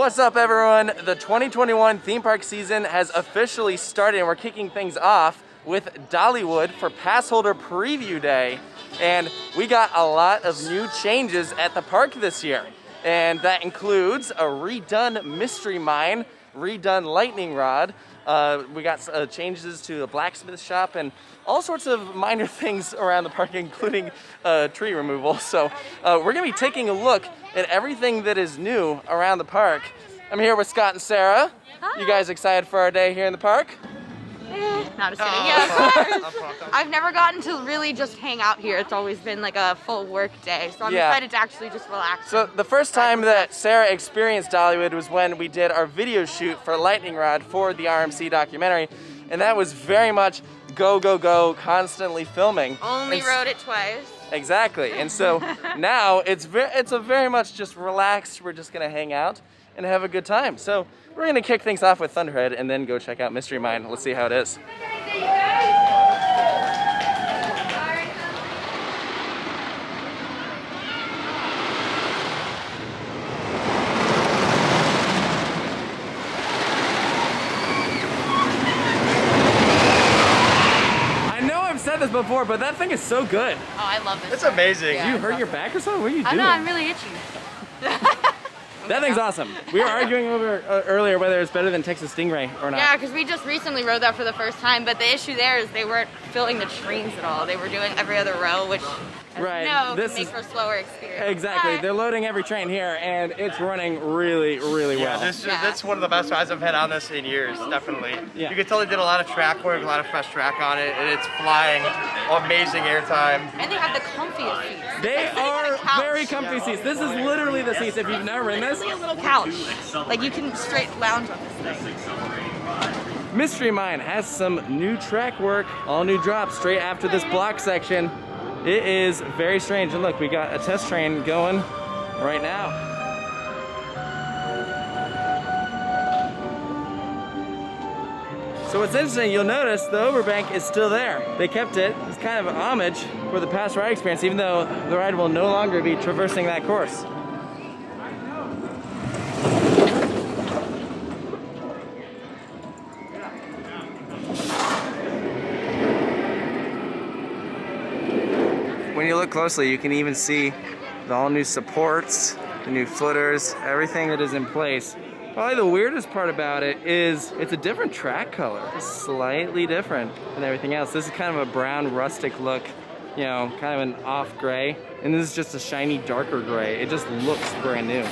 What's up, everyone? The 2021 theme park season has officially started, and we're kicking things off with Dollywood for pass holder preview day. And we got a lot of new changes at the park this year. And that includes a redone Mystery Mine, redone lightning rod. We got changes to the Blacksmith shop and all sorts of minor things around the park, including tree removal. So we're gonna be taking a look at everything that is new around the park. I'm here with Scott and Sarah. Hi. You guys excited for our day here in the park? No, just kidding. Yeah, of course. I've never gotten to really just hang out here. It's always been like a full work day, so I'm excited to actually just relax. So the first time that Sarah experienced Dollywood was when we did our video shoot for Lightning Rod for the RMC documentary, and that was very much go, go, go, constantly filming. Only rode it twice. Exactly, and so now it's a very much just relaxed. We're just gonna hang out and have a good time. So we're gonna kick things off with Thunderhead and then go check out Mystery Mine. Let's see how it is. I know I've said this before, but that thing is so good. Oh, I love this. It's amazing. You hurt your back or something? What are you doing? I know, I'm really itchy. That thing's awesome. We were arguing over earlier whether it's better than Texas Stingray or not. Yeah, because we just recently rode that for the first time, but the issue there is they weren't filling the trains at all. They were doing every other row, which can make for a slower experience. Exactly. They're loading every train here, and it's running really, really well. That's one of the best rides I've had on this in years, definitely. Yeah. You can tell they did a lot of track work, a lot of fresh track on it, and it's flying. Amazing airtime. And they have the comfiest seats. They are very comfy seats. This is literally the seats. If you've never ridden this, It's a little couch. Like you can straight lounge on this thing. Mystery Mine has some new track work, all new drops straight after this block section. It is very strange. And look, we got a test train going right now. So what's interesting, you'll notice the overbank is still there. They kept it. It's kind of an homage for the past ride experience, even though the ride will no longer be traversing that course. When you look closely, you can even see the all new supports, the new footers, everything that is in place. Probably the weirdest part about it is it's a different track color. It's slightly different than everything else. This is kind of a brown rustic look, you know, kind of an off gray. And this is just a shiny darker gray. It just looks brand new.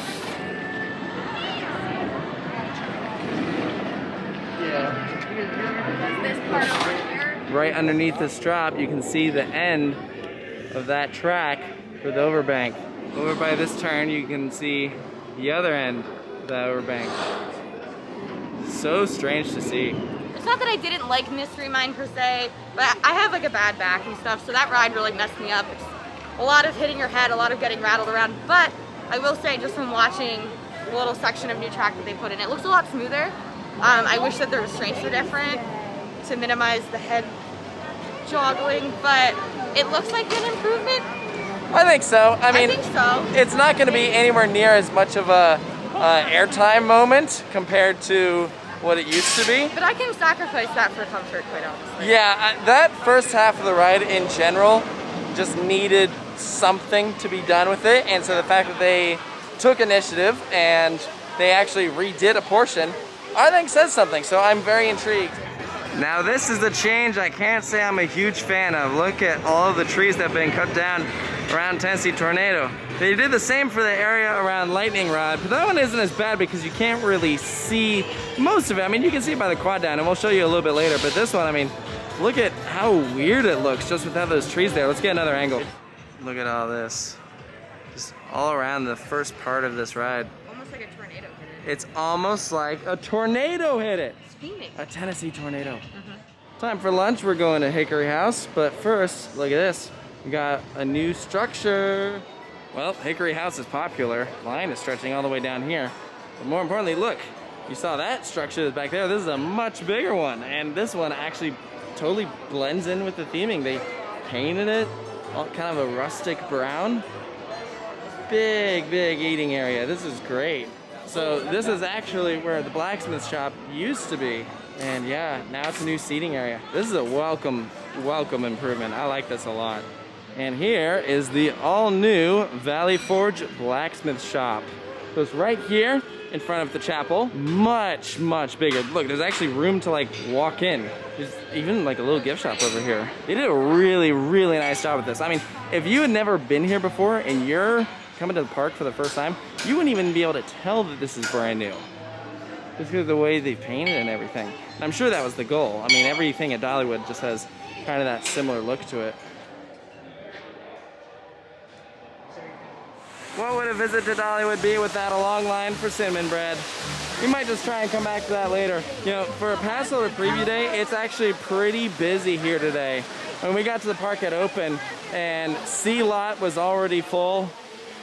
Right underneath this drop, you can see the end of that track for the overbank. Over by this turn, you can see the other end of that overbank. So strange to see. It's not that I didn't like Mystery Mine per se, but I have like a bad back and stuff, so that ride really messed me up. It's a lot of hitting your head, a lot of getting rattled around, but I will say just from watching the little section of new track that they put in, it looks a lot smoother. I wish that the restraints were different to minimize the head joggling, but it looks like an improvement. I think so. I mean, think so. It's not going to be anywhere near as much of a airtime moment compared to what it used to be. But I can sacrifice that for comfort, quite honestly. Yeah, that first half of the ride in general just needed something to be done with it, and so the fact that they took initiative and they actually redid a portion, I think says something, so I'm very intrigued. Now this is the change I can't say I'm a huge fan of. Look at all of the trees that have been cut down around Tennessee Tornado. They did the same for the area around Lightning Rod, but that one isn't as bad because you can't really see most of it. I mean, you can see it by the quad down, and we'll show you a little bit later, but this one, I mean, look at how weird it looks just without those trees there. Let's get another angle. Look at all this. Just all around the first part of this ride. Almost like a tornado hit it. It's almost like a tornado hit it. Steaming. A Tennessee tornado. Time for lunch. We're going to Hickory House, but first, look at this. We got a new structure. Well, Hickory House is popular. Line is stretching all the way down here. But more importantly, look. You saw that structure that's back there. This is a much bigger one, and this one actually totally blends in with the theming. They painted it all kind of a rustic brown. Big eating area. This is great. So this is actually where the blacksmith shop used to be. And yeah, now it's a new seating area. This is a welcome improvement. I like this a lot. And here is the all-new Valley Forge blacksmith shop. So it's right here in front of the chapel. Much bigger. Look, there's actually room to like walk in. There's even like a little gift shop over here. They did a really nice job with this. I mean, if you had never been here before and you're coming to the park for the first time, you wouldn't even be able to tell that this is brand new. Just because of the way they painted and everything. And I'm sure that was the goal. I mean, everything at Dollywood just has kind of that similar look to it. What would a visit to Dollywood be without a long line for cinnamon bread? We might just try and come back to that later. You know, for a Passover preview day, it's actually pretty busy here today. When we got to the park at open and C lot was already full,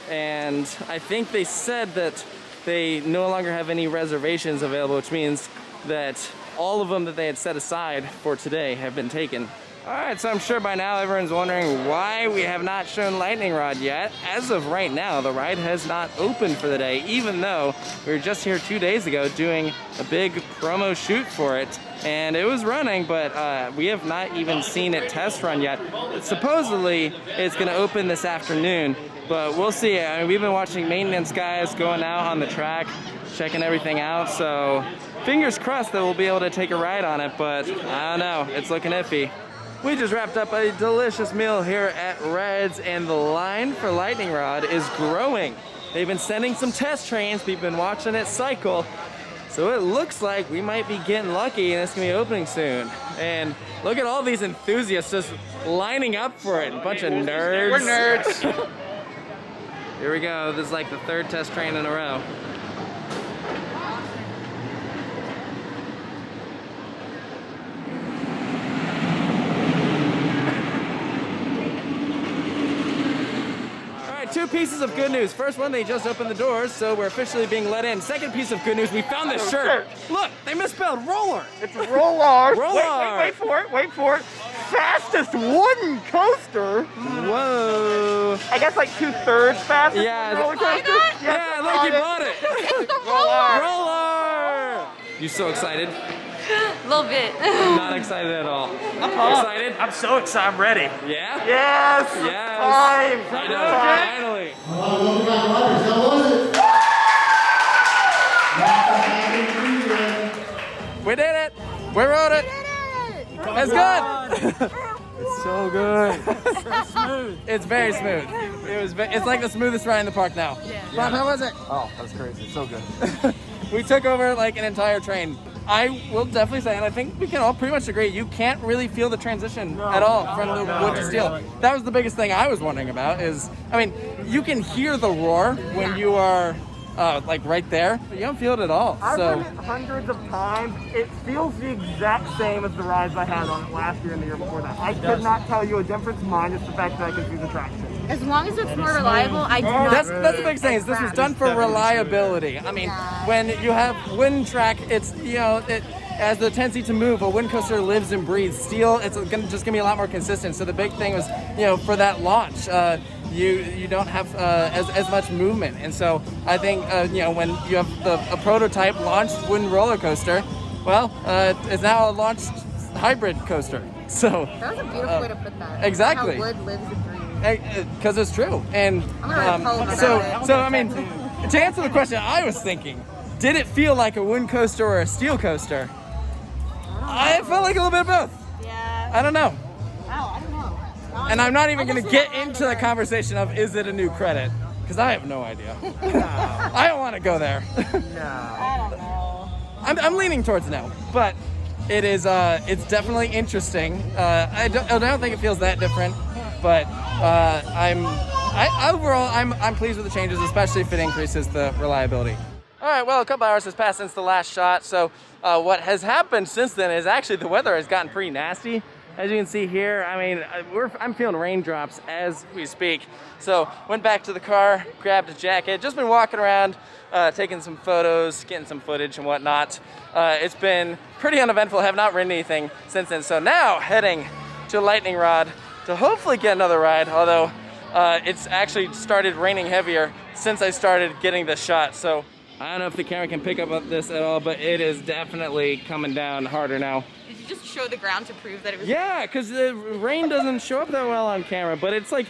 and I think they said that they no longer have any reservations available, which means that all of them that they had set aside for today have been taken. Alright, so I'm sure by now everyone's wondering why we have not shown Lightning Rod yet. As of right now, the ride has not opened for the day, even though we were just here 2 days ago doing a big promo shoot for it. And it was running, but we have not even seen it test run yet. Supposedly, it's going to open this afternoon, but we'll see. I mean, we've been watching maintenance guys going out on the track, checking everything out, so fingers crossed that we'll be able to take a ride on it, but I don't know, it's looking iffy. We just wrapped up a delicious meal here at Red's, and the line for Lightning Rod is growing. They've been sending some test trains, we've been watching it cycle, so it looks like we might be getting lucky and it's gonna be opening soon. And look at all these enthusiasts just lining up for it, a bunch of nerds. We're nerds. Here we go, this is like the third test train in a row. Two pieces of good news. First one, they just opened the doors, so we're officially being let in. Second piece of good news, we found this shirt. Look, they misspelled roller. It's roller. Roller. Wait for it. Fastest wooden coaster. Whoa. I guess like 2/3 fastest Yeah. roller coaster. Yeah, look, you bought it. It's the roller! Roller. You so excited? A little bit. Not excited at all. Excited? I'm so excited. I'm ready. Yeah? Yes. Yes. Time. I know, finally. We did it. We wrote it. It's good. It's so good. It's so smooth. It's very smooth. It's like the smoothest ride in the park now. Yeah. Bob, how was it? Oh, that's crazy. It's so good. We took over like an entire train. I will definitely say, and I think we can all pretty much agree, you can't really feel the transition at all from the wood to steel. That was the biggest thing I was wondering about is, I mean, you can hear the roar when you are like right there, but you don't feel it at all. I've So done it hundreds of times. It feels the exact same as the rides I had on it last year and the year before that. I could not tell you a difference, minus the fact that I could do the traction. As long as it's more reliable, I do not. that's the big thing is this was done for reliability. I mean, when you have wind track, it's, you know, it has the tendency to move. A wind coaster lives and breathes. Steel, it's just gonna be a lot more consistent. So the big thing was, you know, for that launch, you don't have as much movement. And so I think, you know, when you have a prototype launched wooden roller coaster, well, it's now a launched hybrid coaster. So That was a beautiful way to put that. exactly. How wood lives and breathes. Because it's true. And I'm gonna write a poem so about it. I mean, to answer the question I was thinking, did it feel like a wind coaster or a steel coaster? I felt like a little bit of both. Yeah. I don't know. Wow, I don't know. And I'm not even going to get into the conversation of is it a new credit? Because I have no idea. I don't want to go there. I don't know. I'm leaning towards no, but it is it's definitely interesting. I don't think it feels that different, but overall I'm pleased with the changes, especially if it increases the reliability. All right, well, a couple hours has passed since the last shot, so what has happened since then is actually the weather has gotten pretty nasty. As you can see here, I mean, I'm feeling raindrops as we speak. So went back to the car, grabbed a jacket, just been walking around, taking some photos, getting some footage and whatnot. It's been pretty uneventful, have not ridden anything since then. So now heading to Lightning Rod to hopefully get another ride, although it's actually started raining heavier since I started getting this shot. So I don't know if the camera can pick up this at all, but it is definitely coming down harder now. Did you just show the ground to prove that it was? Yeah, because the rain doesn't show up that well on camera, but it's like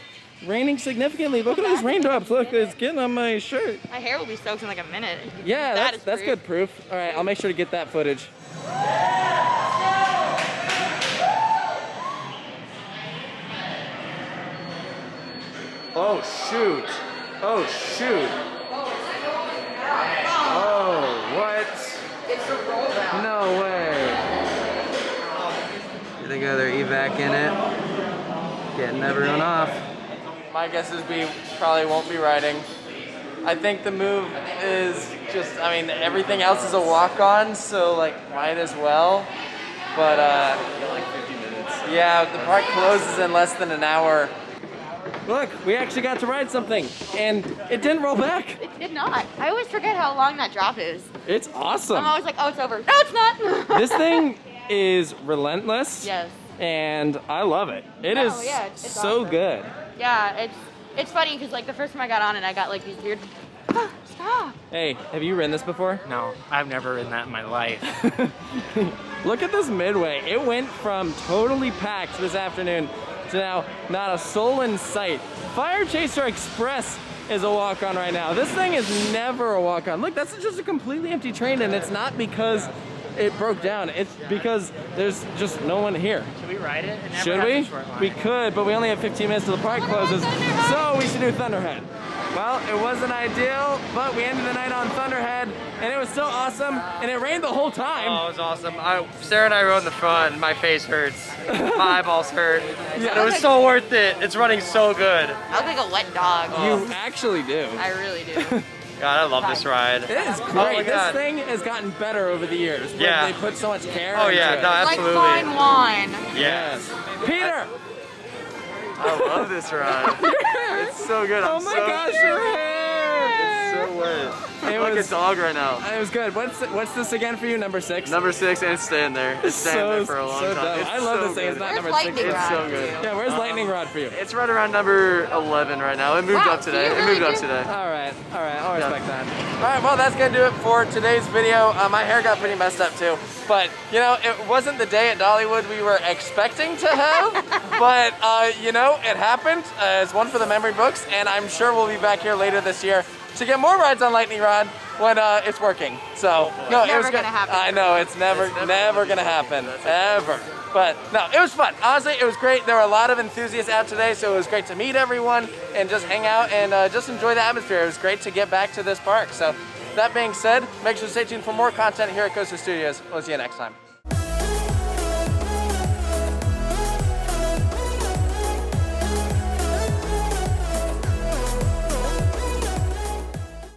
raining significantly. Look at these raindrops. Look, it's getting on my shirt. My hair will be soaked in like a minute. Yeah, that's good proof. All right, I'll make sure to get that footage. Oh, shoot. Oh, shoot. Oh, what? It's a roll down. No way. Here they go, they're evacing it. Getting everyone off. My guess is we probably won't be riding. I think the move is just, I mean, everything else is a walk-on, so like, might as well. But Like 50 minutes. yeah, the park closes in less than an hour. Look, we actually got to ride something, and it didn't roll back. It did not. I always forget how long that drop is. It's awesome. I'm always like, oh, it's over. No, it's not. This thing is relentless. Yes. And I love it. It is it's so awesome. good. Yeah, it's funny because like the first time I got on it, I got like these weird. Stop. Hey, have you ridden this before? No, I've never ridden that in my life. Look at this midway. It went from totally packed this afternoon to now not a soul in sight. Fire Chaser Express is a walk-on right now. This thing is never a walk-on. Look, that's just a completely empty train, and it's not because it broke down. It's because there's just no one here. Should we ride it? It never Should has we? a short line. We could, but we only have 15 minutes till the park closes, so we should do Thunderhead. Well, it wasn't ideal, but we ended the night on Thunderhead, and it was still awesome, and it rained the whole time. Oh, it was awesome. Sarah and I rode in the front, and my face hurts. My eyeballs hurt. Yeah. And it was so worth it. It's running so good. I look like a wet dog. You actually do. I really do. God, I love this ride. It is Oh my great. This God. thing has gotten better over the years. Yeah. They put so much care Oh into yeah, it. no, Like absolutely. fine wine. Yes. Peter! I love this ride. It's so good. Oh my gosh, your hair! It's so wet. It I'm like was- a dog right now. It was good. What's this again for you? Number 6? Number 6, and it's staying there. It's staying there for a long so time. dumb. It's I love so this thing. It's good. not Where's number 6. Lightning It's Rod so for good. you? Yeah, where's Lightning Rod for you? It's right around number 11 right now. It moved Wow, up today. so you It moved really up do- today. All right, I'll respect that. Yeah. All right, well, that's gonna do it for today's video. My hair got pretty messed up too, but you know, it wasn't the day at Dollywood we were expecting to have, but you know, it happened. It's one for the memory books, and I'm sure we'll be back here later this year to get more rides on Lightning Rod when it's working. So, no, it Never was good. gonna happen. I know, it's never gonna happen, ever. But no, it was fun. Honestly, it was great. There were a lot of enthusiasts out today, so it was great to meet everyone and just hang out and just enjoy the atmosphere. It was great to get back to this park. So that being said, make sure to stay tuned for more content here at Coaster Studios. We'll see you next time.